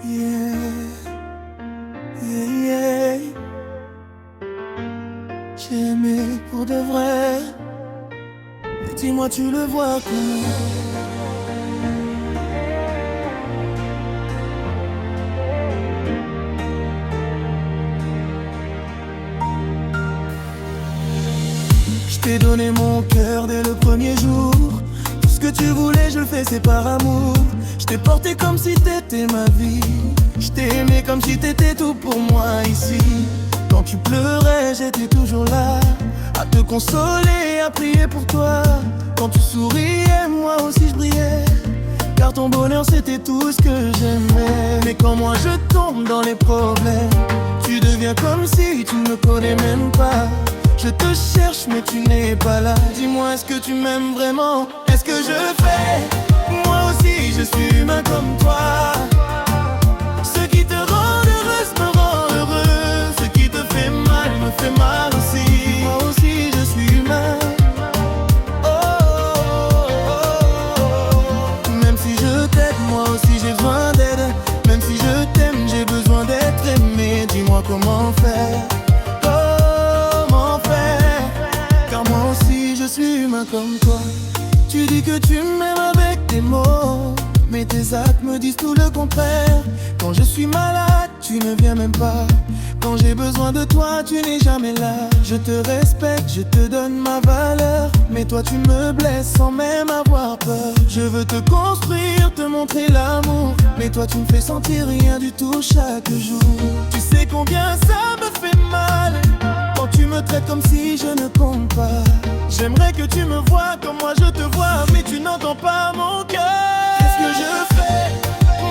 Yeah, yeah, yeah. J'ai aimé pour de vrai. Et dis-moi, tu le vois comment? Je t'ai donné mon cœur dès le premier jour. Tout ce que tu voulais, je le fais, c'est par amour. Je t'ai porté comme si t'étais ma vie. Je t'ai aimé comme si t'étais tout pour moi ici. Quand tu pleurais, j'étais toujours là, à te consoler, à prier pour toi. Quand tu souriais, moi aussi je brillais, car ton bonheur c'était tout ce que j'aimais. Mais quand moi je tombe dans les problèmes, tu deviens comme si tu ne me connais même pas. Je te cherche mais tu n'es pas là. Dis-moi, est-ce que tu m'aimes vraiment? Est-ce que je fais? Moi aussi je suis humain comme toi. Ce qui te rend heureuse me rend heureux. Ce qui te fait mal me fait mal aussi. Moi aussi je suis humain. Oh, oh, oh, oh. Même si je t'aide, moi aussi j'ai besoin d'aide. Même si je t'aime, j'ai besoin d'être aimé. Dis-moi comment faire? Je suis humain comme toi. Tu dis que tu m'aimes avec tes mots, mais tes actes me disent tout le contraire. Quand je suis malade, tu ne viens même pas. Quand j'ai besoin de toi, tu n'es jamais là. Je te respecte, je te donne ma valeur, mais toi tu me blesses sans même avoir peur. Je veux te construire, te montrer l'amour, mais toi tu me fais sentir rien du tout chaque jour. Tu sais combien ça me fait mal quand tu me traites comme si je ne compte pas. J'aimerais que tu me vois comme moi je te vois, mais tu n'entends pas mon cœur. Qu'est-ce que je fais?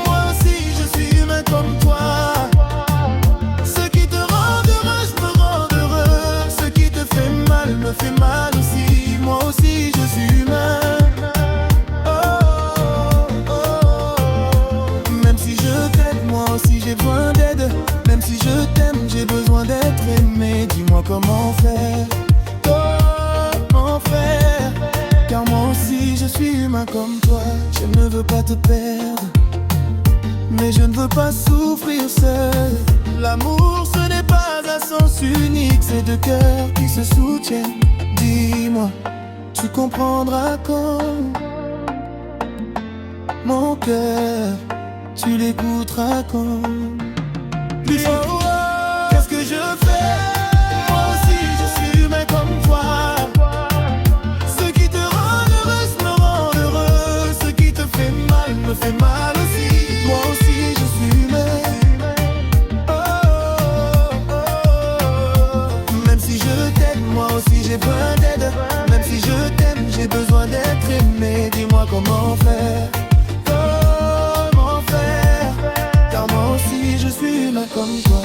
Moi aussi je suis humain comme toi. Ce qui te rend heureuse me rend heureux. Ce qui te fait mal me fait mal aussi. Moi aussi je suis humain. Oh, oh, oh. Même si je t'aide, moi aussi j'ai besoin d'aide. Même si je t'aime, j'ai besoin d'être aimé. Dis-moi comment faire? Faire, car moi aussi je suis humain comme toi. Je ne veux pas te perdre, mais je ne veux pas souffrir seul. L'amour ce n'est pas un sens unique, c'est deux cœurs qui se soutiennent. Dis-moi, tu comprendras quand mon cœur, tu l'écouteras quand. Puis, qu'est-ce que je fais? Moi aussi je suis humain comme toi. Me fait mal aussi, moi aussi je suis humain. Oh, oh, oh. Même si je t'aime, moi aussi j'ai besoin d'aide. Même si je t'aime, j'ai besoin d'être aimé. Dis-moi comment faire? Comment faire? Car moi aussi je suis humain comme toi.